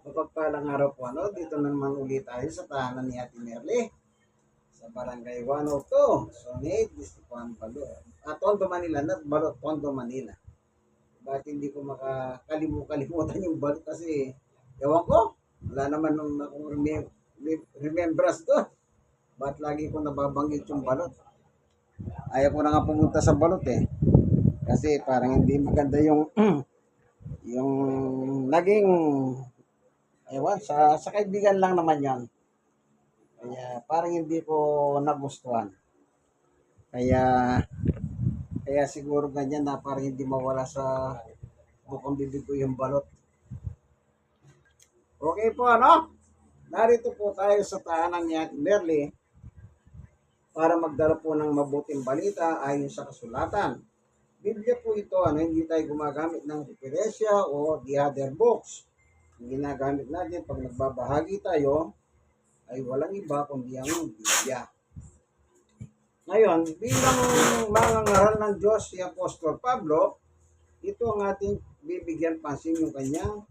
Mapagpalang araw po, dito na naman ulit tayo sa tahanan ni Ate Merly sa Barangay 102, Sonate, District 1, Balot. Tondo, Manila, not Balot, Tondo, Manila. Bakit hindi ko makakalimutan yung Balot kasi, ewan ko, wala naman nung akong remembrance doon. Ba't lagi ko nababanggit yung Balot? Ayaw ko na nga pumunta sa Balot eh. Kasi parang hindi maganda yung yung naging ewan, sa kaibigan lang naman yan. Kaya parang hindi ko nagustuhan. Kaya kaya siguro ganyan na parang hindi mawala sa bukong bibig ko yung Balot. Okay po, Narito po tayo sa tahanan ni Ate Merly para magdala po ng mabuting balita ayon sa kasulatan. Biblia po ito, hindi tayo gumagamit ng referensya o the other books. Ang ginagamit natin pag nagbabahagi tayo ay walang iba kundi ang Biblia. Ngayon, bilang mangangaral ng Diyos si Apostol Pablo, ito ang ating bibigyan pansin yung kanyang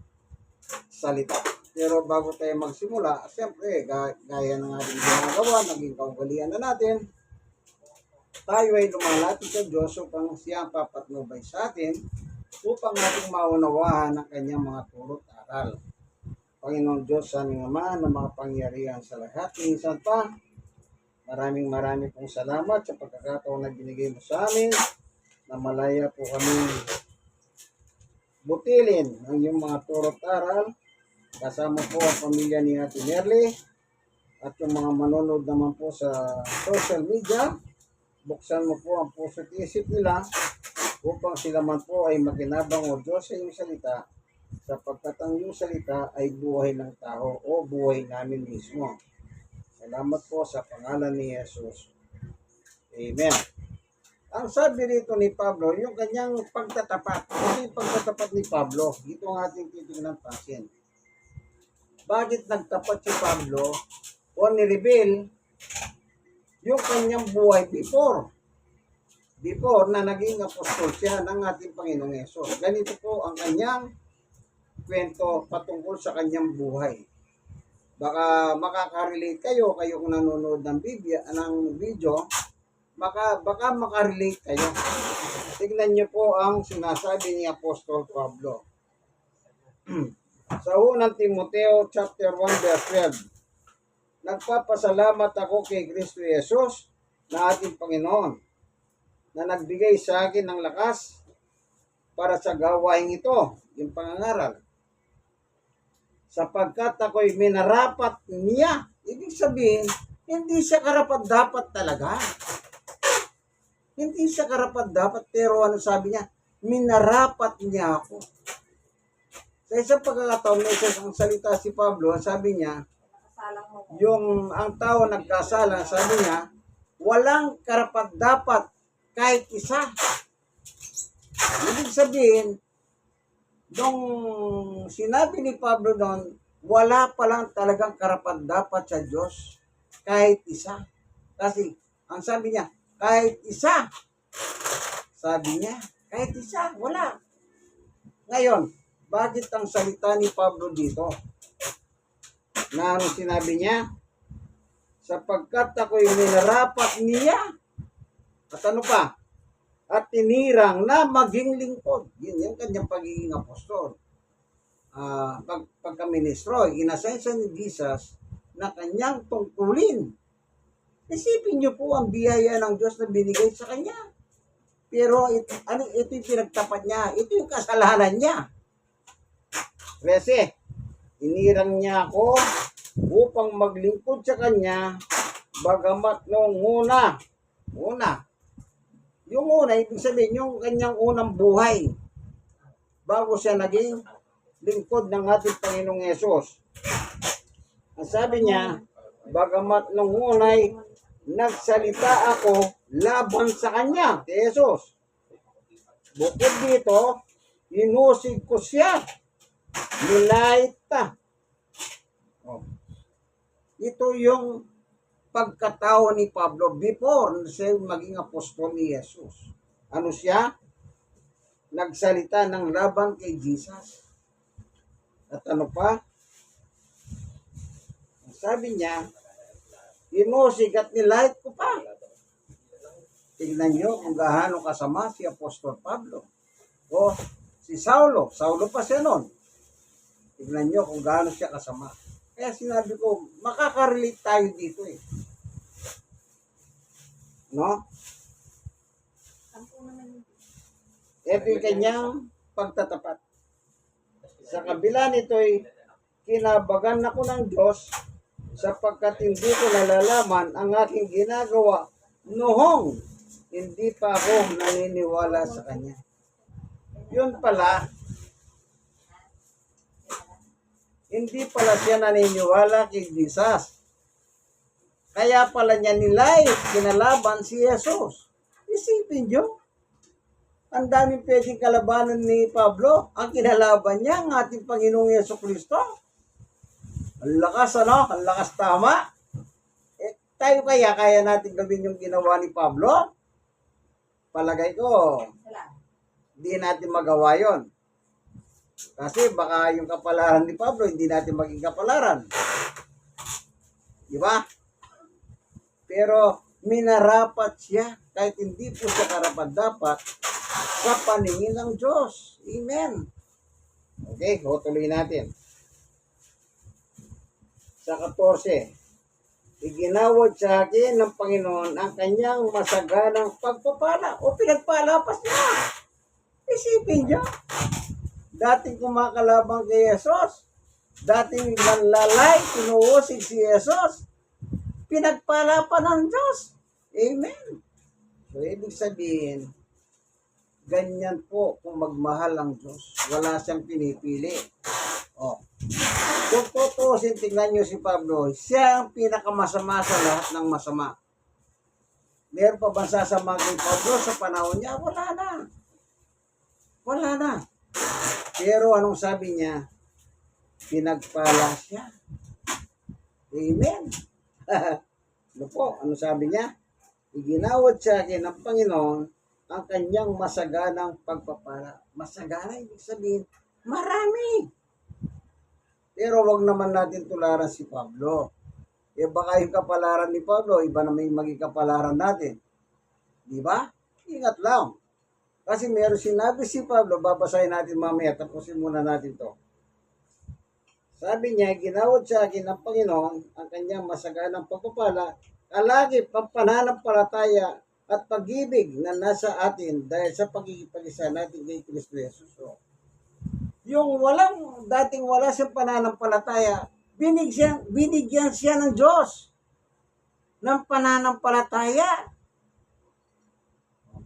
salita. Pero bago tayo magsimula, siyempre, gaya ng ating ginagawa, naging kaugalian na natin, tayo ay lumalapit sa Diyos upang siya ang papatnubay sa atin upang ating maunawahan ang kanyang mga turo't aral. Panginoon Diyos, aming Ama, na makapangyarihan sa lahat. Minsan pa, maraming pong salamat sa pagkakataon na binigay mo sa amin na malaya po kami butilin ang iyong mga turo't aral. Kasama po ang pamilya ni Ate Merly at yung mga manonood naman po sa social media. Buksan mo po ang puso at isip nila upang sila man po ay makinabang o Diyos sa iyong salita, sapagkat ang iyong salita ay buhay ng tao o buhay namin mismo. Salamat po sa pangalan ni Jesus. Amen. Ang sabi rito ni Pablo, yung kanyang pagtatapat. Ito yung pagtatapat ni Pablo. Ito ang ating titignan pansin. Bakit nagtapat si Pablo o ni-reveal yung kanyang buhay before na naging apostol siya ng ating Panginoong Hesus. Ganito po ang kanyang kwento patungkol sa kanyang buhay. Baka makaka-relate kayo kung nanonood ng video, baka makarelate kayo. Tignan niyo po ang sinasabi ni Apostol Pablo. Sa unang Timoteo chapter 1 verse 12. Nagpapasalamat ako kay Kristo Jesus na ating Panginoon na nagbigay sa akin ng lakas para sa gawain ito, yung pangangaral. Sapagkat ako'y minarapat niya. Ibig sabihin, hindi siya karapat-dapat talaga. Hindi siya karapat-dapat, pero ano sabi niya? Minarapat niya ako. Sa isang pagkakataon, may isang salita si Pablo, sabi niya, yung ang tao nagkasala, sabi niya, walang karapat-dapat kahit isa. Ibig sabihin, nung sinabi ni Pablo noon, wala palang talagang karapat-dapat sa Diyos kahit isa. Kasi, ang sabi niya, kahit isa. Sabi niya, kahit isa, wala. Ngayon, bakit ang salita ni Pablo dito? Na ano sinabi niya? Sapagkat ako'y minarapat niya. At ano pa? At tinirang na maging lingkod. Yun yung kanyang pagiging apostol. Pagka-ministro, inassign siya ni Jesus na kanyang tungkulin. Isipin niyo po ang biyaya ng Diyos na binigay sa kanya. Pero ito yung pinagtapat niya. Ito yung kasalanan niya. Kasi, inirang niya ako upang maglingkod sa kanya, bagamat nung una, yung una, ibig sabihin, yung kanyang unang buhay, bago siya naging lingkod ng ating Panginoong Hesus. Ang sabi niya, bagamat nung unay, nagsalita ako laban sa kanya, si Hesus. Bukod dito, hinusig ko siya, nilaita. Ito yung pagkatao ni Pablo before siya maging apostol ni Jesus. Ano siya? Nagsalita ng laban kay Jesus. At ano pa? sabi niya, hinusig at nilahit ko pa. Tignan nyo kung gaano kasama si Apostol Pablo. O si Saulo. Saulo pa siya noon. Tignan nyo kung gaano siya kasama. Kaya sinabi ko, makaka-relate tayo dito eh. No? Ito yung kanyang pagtatapat. Sa kabila nito'y kinabagan ako ng Diyos sapagkat hindi ko nalalaman ang aking ginagawa noong hindi pa ako naniniwala sa Kanya. Yun pala, hindi pala siya naniniwala kay Jesus. Kaya pala niya nilay, kinalaban si Jesus. Isipin nyo, ang daming pwedeng kalabanan ni Pablo. Ang kinalaban niya, ang ating Panginoong Jesucristo. Ang lakas, ano? Ang lakas tama. Tayo kaya natin gawin yung ginawa ni Pablo? Palagay ko, hindi natin magawa yon. Kasi baka yung kapalaran ni Pablo, hindi natin maging kapalaran. Di ba? Pero minarapat siya kahit hindi po siya karapat-dapat sa paningin ng Diyos. Amen. Okay, tuloy natin. Sa 14, iginawad sa akin ng Panginoon ang kanyang masaganang pagpapala o pinagpalapas niya. Isipin niyo, dating kumakalabang kay Jesus, dating nanlalay, tinuusig si Jesus, pinagpala pa ng Diyos. Amen. So, ibig sabihin, ganyan po kung magmahal ang Diyos. Wala siyang pinipili. Kung tutusin, tingnan nyo si Pablo, siya ang pinakamasama sa lahat ng masama. Meron pa ba sasama kay Pablo sa panahon niya? Wala na. Wala na. Pero anong sabi niya? Pinagpala siya. Amen. Ano po? Ano sabi niya? Iginawad sa akin ng Panginoon ang kanyang masaganang pagpapala. Masagana, ibig sabihin, marami. Pero wag naman natin tularan si Pablo. Baka yung kapalaran ni Pablo, iba na may maging kapalaran natin. Di ba? Ingat lang. Kasi meron sinabi si Pablo, babasahin natin mamaya, tapusin muna natin to. Sabi niya, ginawad sa akin ng Panginoon ang kanyang masaganang pagpapala, kalagi pananampalataya at pag-ibig na nasa atin dahil sa pagkikipag-isa natin kay Kristo Jesus. So, yung dating wala siyang pananampalataya, binigyan siya ng Diyos ng pananampalataya.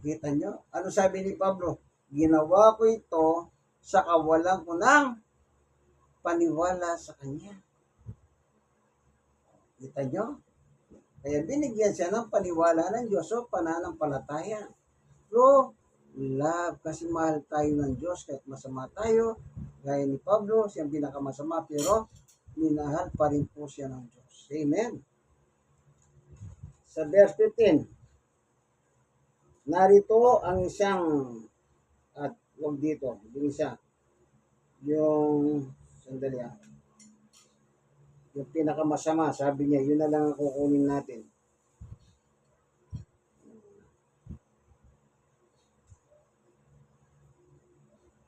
Kita nyo? Ano sabi ni Pablo? Ginawa ko ito sa kawalan ko ng paniwala sa Kanya. Kita nyo? Kaya binigyan siya ng paniwala ng Diyos o pananampalataya. So, love, kasi mahal tayo ng Diyos kahit masama tayo. Gaya ni Pablo, siyang pinakamasama, pero minahal pa rin po siya ng Diyos. Amen. Sa verse 15, narito ang isang, at wag dito, yung isa, sandali yung pinakamasama, sabi niya, yun na lang ang kukunin natin.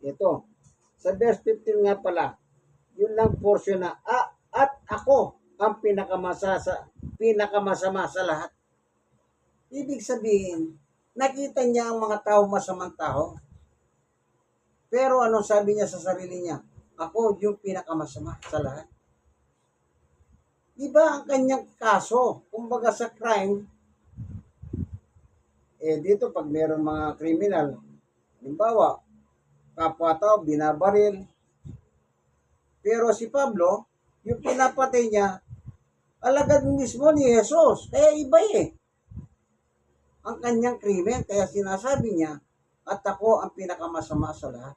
Ito, sa verse 15 nga pala, yun lang portion na, at ako ang pinakamasama sa lahat. Ibig sabihin, nakita niya ang mga tao masamang tao. Pero anong sabi niya sa sarili niya? Ako yung pinakamasama sa lahat. Iba ang kanyang kaso. Kumbaga sa crime, dito pag meron mga kriminal, halimbawa, kapwa-tao, binabaril. Pero si Pablo, yung pinapatay niya, alagad mismo ni Jesus. Kaya iba ang kanyang krimen. Kaya sinasabi niya, at ako ang pinakamasama sa lahat.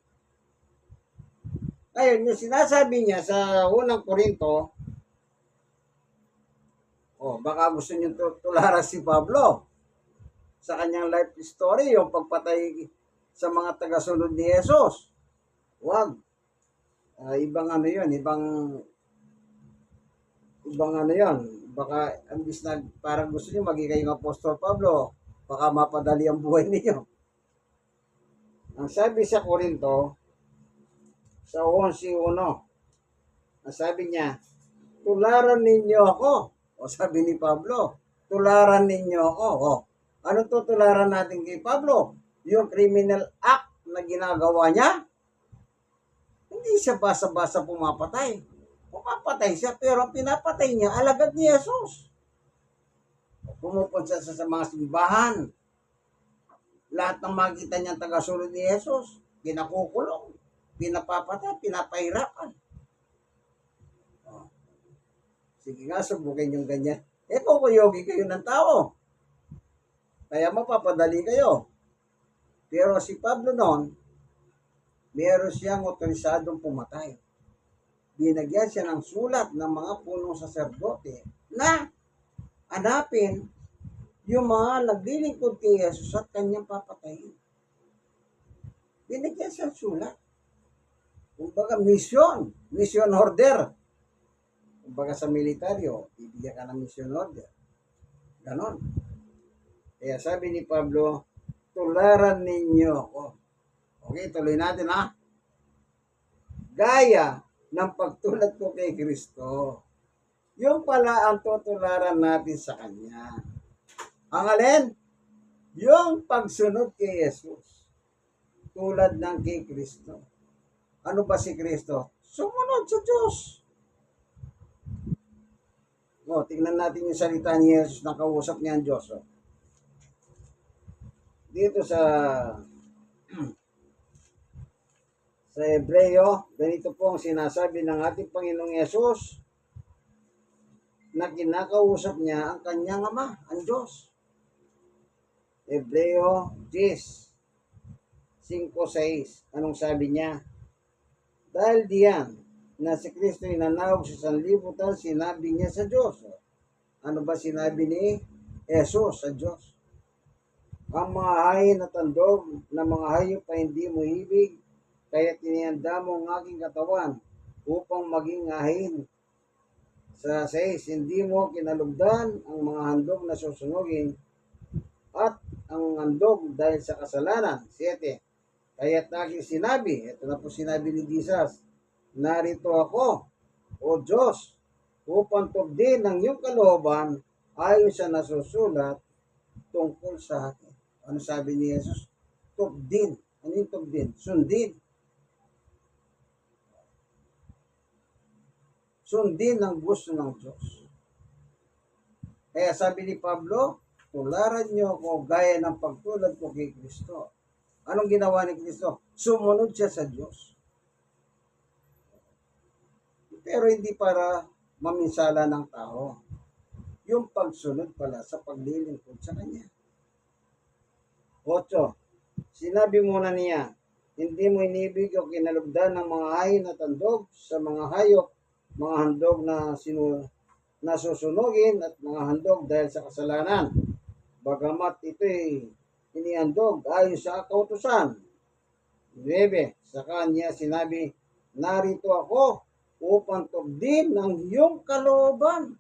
Ngayon, yung sinasabi niya sa unang Korinto, baka gusto niyo tularan si Pablo sa kanyang life story, yung pagpatay sa mga tagasunod ni Jesus. Wag. Ibang ibang ibang ano yon. Baka, ambis na parang gusto niyo maging kayong Apostol Pablo, baka mapadali ang buhay ninyo. Ang sabi sa Korinto, sa 11:1, ang sabi niya, tularan ninyo ako. O sabi ni Pablo, tularan ninyo ako. O, ano tutularan natin kay Pablo? Yung criminal act na ginagawa niya? Hindi siya basa-basa pumapatay. Pumapatay siya, pero pinapatay niya alagad ni Jesus. Pumupunta siya sa mga simbahan. Lahat ng makita niyang tagasunod ni Jesus, pinakukulong, pinapapatay, pinapahirapan. Sige nga, subukin yung ganyan. Kukuyogi kayo ng tao. Kaya mapapadali kayo. Pero si Pablo noon, meron siyang otorisadong pumatay. Binagyan siya ng sulat ng mga punong saserdote na hanapin yung mga naglilingkod kay Jesus at kanyang papatayin. Binagyan siya ng sulat. Kumbaga, mission order. Kumbaga sa militaryo, bibigyan ka ng mission order. Ganon. Kaya sabi ni Pablo, tularan ninyo ako. Okay, tuloy natin ha. Gaya ng pagtulad ko kay Kristo. Yung pala ang tutularan natin sa Kanya. Ang alin? Yung pagsunod kay Jesus. Tulad ng kay Kristo. Ano ba si Kristo? Sumunod sa Diyos. O, tingnan natin yung salita ni Jesus na kausap niya ang Diyos. O. Dito sa Hebreo, ganito po ang sinasabi ng ating Panginoong Yesus na kinakausap niya ang kanyang Ama, ang Diyos. Hebreo 10:5-6. Anong sabi niya? Dahil diyan na si Kristo inanawag sa sanlibutan, sinabi niya sa Diyos. Ano ba sinabi ni Jesus sa Diyos? Ang mga hayin at tandog na mga hayop pa hindi mo ibig, kaya tinihanda mo ang aking katawan upang maging ahin. Sa 6, hindi mo kinalugdan ang mga handog na susunugin at ang handog dahil sa kasalanan. 7, kaya't aking sinabi, ito na po sinabi ni Jesus, narito ako, O Diyos, upang tugdin ang iyong kalooban ayon sa nasusulat tungkol sa akin. Ano sabi ni Jesus? Tugdin. Ano yung tugdin? Sundin. Sundin ang gusto ng Diyos. Kaya sabi ni Pablo, tularan niyo ako gaya ng pagtulad ko kay Kristo. Anong ginawa ni Kristo? Sumunod siya sa Diyos. Pero hindi para maminsala ng tao. Yung pagsunod pala sa paglilingkod sa Kanya. 8. Sinabi muna niya, hindi mo inibig o kinalugdan ng mga hayin at handog sa mga hayop, mga handog na nasusunugin at mga handog dahil sa kasalanan. Bagamat ito'y inihandog ayon sa kautusan. 9. Sa kanya sinabi, narito ako upang tugdin ang iyong kalooban.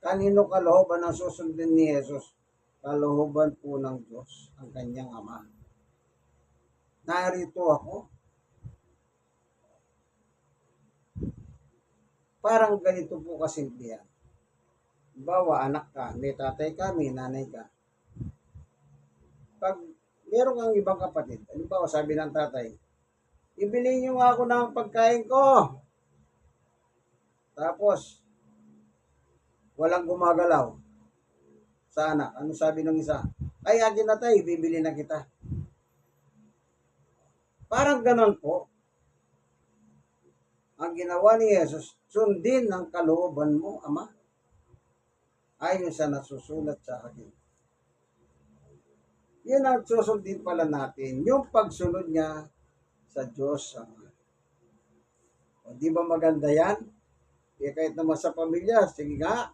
Kanino kalooban ang susundin ni Jesus? Kalooban po ng Diyos, ang kanyang Ama. Narito ako. Parang ganito po kasimple yan. Bawa, anak ka, may tatay ka, may nanay ka. Pag meron kang ibang kapatid, halimbawa sabi ng tatay, ibili niyo nga ako ng pagkain ko. Tapos, walang gumagalaw sa anak. Ano sabi ng isa? Ay, akin na tayo, bibili na kita. Parang ganon po. Ang ginawa ni Jesus, sundin ang kalooban mo, Ama. Ayon sa nasusulat sa akin. Yun ang susundin pala natin, yung pagsunod niya sa Diyos Ama. O, di ba maganda yan? Kahit naman sa pamilya, sige nga,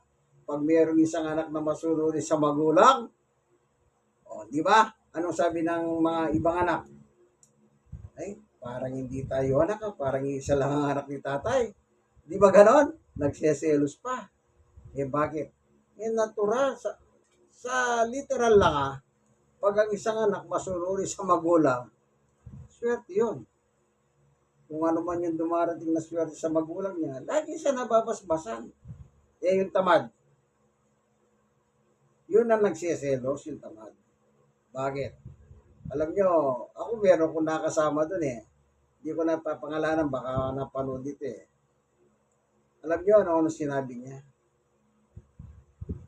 pag mayroong isang anak na masunod sa magulang, o, di ba? Anong sabi ng mga ibang anak? Ay, parang hindi tayo anak, parang isa lang ang anak ni tatay. Di ba ganon? nagseselos pa. Eh bakit? Eh natural, sa literal lang pag ang isang anak masunuri sa magulang, swerte yun. Kung ano man yung dumarating na swerte sa magulang niya, lagi siya nababasbasan. Eh yung tamad, yun ang nagseselos, yung tamad. Bakit? Alam nyo, ako meron kong nakasama dun eh. Hindi ko napapangalanan, baka napanood dito eh. Alam nyo ano sinabi niya?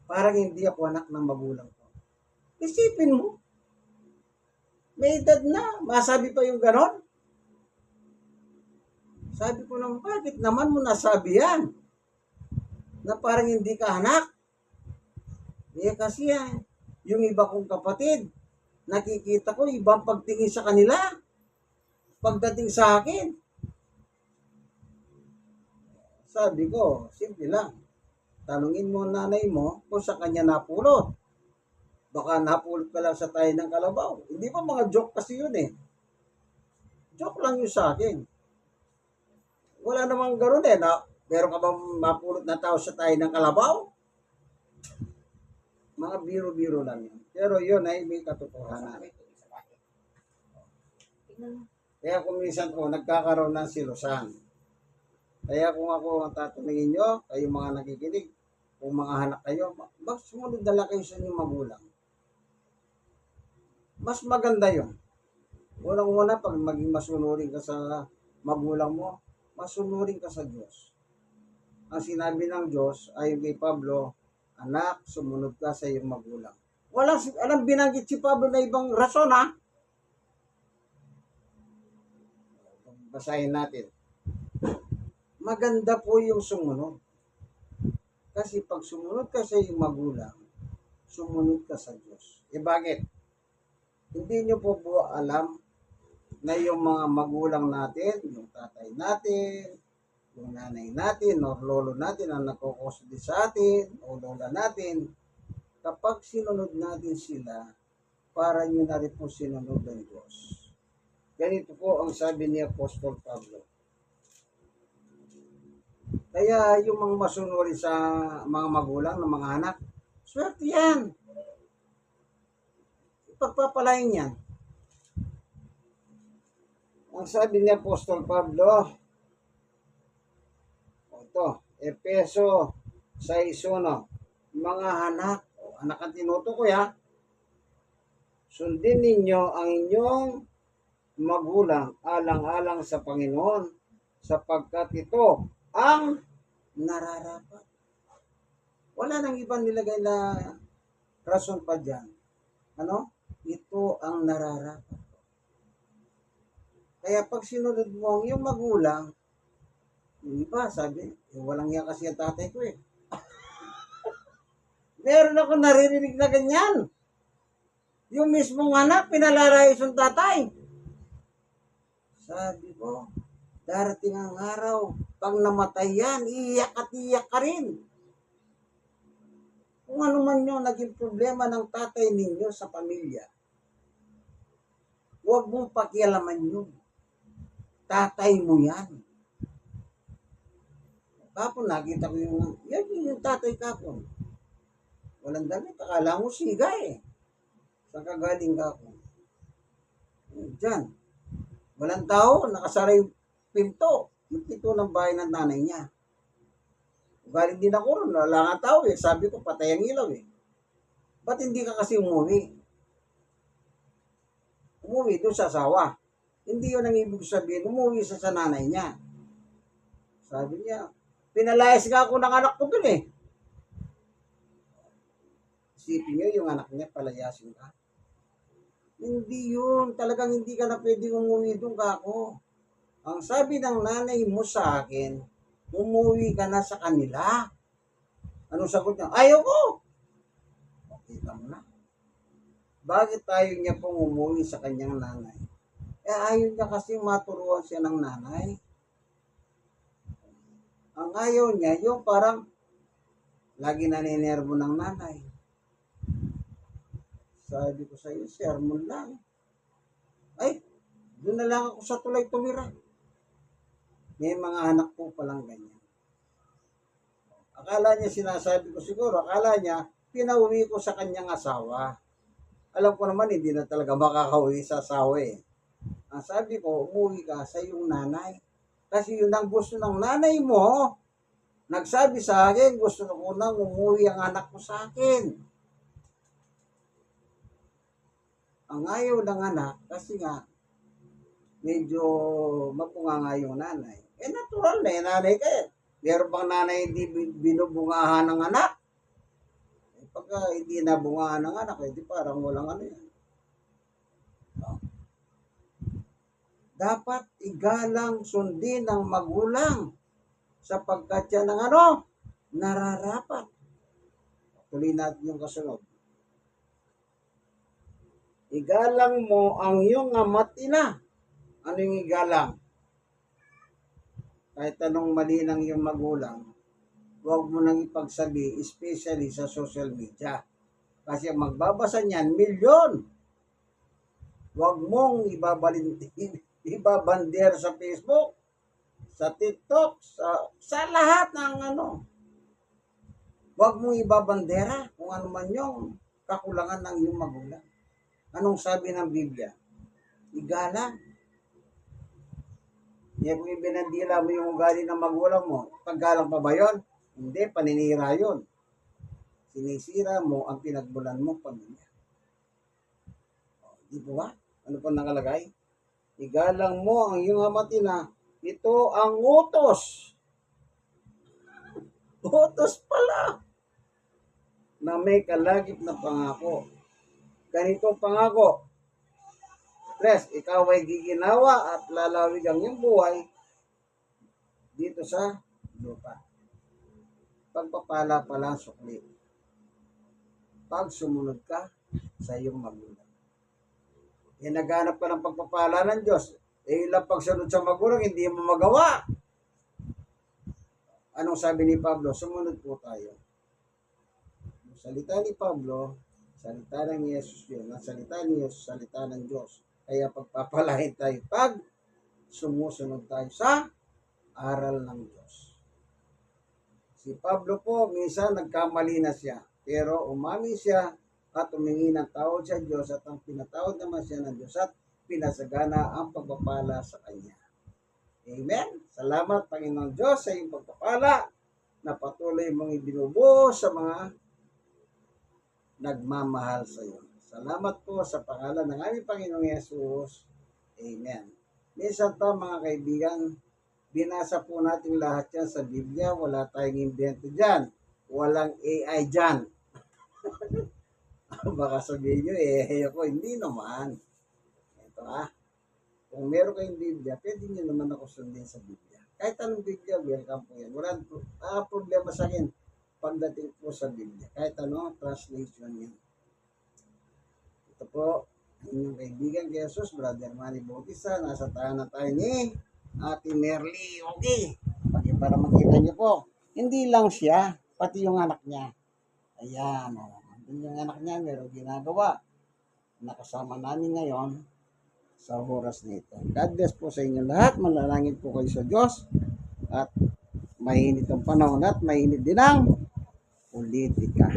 Parang hindi ako anak ng magulang ko. Isipin mo, may edad na, masabi pa yung ganon. Sabi ko naman, bakit naman mo nasabi yan? Na parang hindi ka anak. Eh kasi yan, yung iba kong kapatid, nakikita ko ibang pagtingin sa kanila. Pagdating sa akin, sabi ko, simple lang. Tanungin mo nanay mo kung sa kanya napulot. Baka napulot ka lang sa tayo ng kalabaw. Hindi pa mga joke kasi yun eh. Joke lang yun sa akin. Wala namang gano'n eh. Meron ka bang mapulot na tao sa tayo ng kalabaw? Mga biro-biro lang yun. Pero yun ay may katotohanan. Kaya kung minsan po, nagkakaroon ng silusan. Kaya kung ako ang tatanungin nyo, kayo mga nakikinig, kung mga anak kayo, mas sumunod na lang kayo sa inyong magulang. Mas maganda yun. Unang-una, pag maging masunurin ka sa magulang mo, masunurin ka sa Diyos. Ang sinabi ng Diyos ay kay Pablo, anak, sumunod ka sa iyong magulang. Alam binanggit si Pablo na ibang rason ha. Basahin natin. Maganda po yung sumunod. Kasi pag sumunod ka sa iyong magulang, sumunod ka sa Diyos. Eh bakit? Hindi nyo po alam na yung mga magulang natin, yung tatay natin, yung nanay natin, o lolo natin ang nagkukustodi sa atin, o lola natin, kapag sinunod natin sila, para nyo na rin po sinunod ng Diyos. Ganito po ang sabi ni Apostol Pablo. Kaya yung mga masunuri sa mga magulang ng mga anak, swerte yan. Ipagpapalain yan. Ang sabi ni Apostol Pablo, ito, Efeso 6:1, mga anak, anak ang tinutukoy ha, sundin ninyo ang inyong magulang alang-alang sa Panginoon, sapagkat ito ang nararapat. Wala nang ibang nilagay na rason pa dyan. Ano? Ito ang nararapat. Kaya pag sinunod mo ang iyong magulang, yung iba sabi, walang iya kasi ang tatay ko eh. Meron ako naririnig na ganyan. Yung mismong anak, pinalarayos yung tatay. Sabi ko, darating ang araw, pag namatay yan, iiyak at iiyak ka rin. Kung ano man yung naging problema ng tatay ninyo sa pamilya, huwag mong pakialaman yun. Tatay mo yan. Kapon, nakita ko yung tatay kapon. Walang damit, akala mo siga eh. Saan ka galing kapon? Diyan. Walang tao, nakasara yung pinto. Yung pinto ng bahay ng nanay niya. Galing din ako ron, wala nga tao eh. Sabi ko, patay ang ilaw eh. Ba't hindi ka kasi umuwi? Umuwi doon sa asawa. Hindi yun ang ibig sabihin, umuwi sa nanay niya. Sabi niya, pinalayas nga ako ng anak ko doon eh. Isipin niyo yung anak niya, palayasin ka. Hindi yun. Talagang hindi ka na pwedeng umuwi doon ka ako. Ang sabi ng nanay mo sa akin, umuwi ka na sa kanila. Anong sagot niya? Ayaw ko. Kita mo na. Bakit tayo niya pong umuwi sa kanyang nanay? Eh ayaw niya kasi maturuan siya ng nanay. Ang ayaw niya, yung parang lagi naninervo ng nanay. Sabi ko sa iyo, sermon lang. Ay, doon na lang ako sa tulay tumira. May mga anak po palang ganyan. akala niya sinasabi ko siguro, akala niya pinauwi ko sa kanyang asawa. Alam ko naman hindi na talaga makakauwi sa asawa eh. Ang sabi ko, umuwi ka sa iyong nanay. Kasi yun ang gusto ng nanay mo. Nagsabi sa akin, gusto ko nang umuwi ang anak ko sa akin. Ang ayaw ng anak, kasi nga, medyo mapunganga yung nanay. Eh, natural na yung nanay kayo. Meron bang nanay hindi binubungahan ng anak? Eh, pagka hindi nabungahan ng anak, eh, di parang walang ano yan. Dapat igalang sundin ng magulang sapagkat yan ang ano, nararapat. Tuloy natin yung kasunod. Igalang mo ang iyong ama't ina. Ano yung igalang? Kahit anong mali ng iyong magulang, huwag mo nang ipagsabi, especially sa social media. Kasi ang magbabasa niyan, milyon. Huwag mong ibabander sa Facebook, sa TikTok, sa lahat ng ano. Huwag mong ibabandera kung ano man yung kakulangan ng iyong magulang. Anong sabi ng Biblia? Igalang. Kaya kung ibinandila mo yung ugali ng magulang mo, paggalang pa ba yun? Hindi, paninira yun. Sinisira mo ang pinagbulan mong pamilya. Di ba? Ano pa nakalagay? Igalang mo ang iyong ama't ina. Ito ang utos. Utos pala. Na may kalagip na pangako. Ganito pangako. Tres, ikaw ay giginawa at lalawig ang iyong buhay dito sa lupa. Pagpapala pala sukli. Pag sumunod ka sa iyong magulang. Eh, naghanap ka ng pagpapala ng Diyos. Eh, ilang pagsunod sa magulang, hindi mo magawa. Anong sabi ni Pablo? Sumunod po tayo. Yung salita ni Pablo, salita ng Yesus yun. Ang salita ni Yesus, salita ng Diyos. Kaya pagpapalain tayo pag sumusunod tayo sa aral ng Diyos. Si Pablo po, minsan nagkamali na siya. Pero umami siya at humingi ng tawad sa Diyos at ang pinatawad naman siya ng Diyos at pinasagana ang pagpapala sa Kanya. Amen? Salamat, Panginoon Diyos, sa iyong pagpapala na patuloy mong ibinubuo sa mga nagmamahal sa iyo. Salamat po sa pangalan ng aming Panginoong Yesus. Amen. Minsan pa mga kaibigan, binasa po natin lahat yan sa Biblia. Wala tayong invento dyan. Walang AI dyan. Baka sabihin nyo, ako, hindi naman. Ito kung meron kayong Biblia, pwede nyo naman ako sundin sa Biblia. Kahit anong Biblia, welcome po yan. Walang problema sa akin pagdating po sa Biblia. Kahit ano, translation yan. Ito po, inyong kaibigan kay Jesus, Brother Manny Bautista. Nasa tahanan tayo ni Ate Merly. Okay. Para makita nyo po, hindi lang siya, pati yung anak niya. Ayan, yung anak niya, meron ginagawa. Nakasama namin ngayon sa oras nito. God bless po sa inyo lahat. Manalangin po kayo sa Diyos. At mainit ang panahon at mainit din ang politika.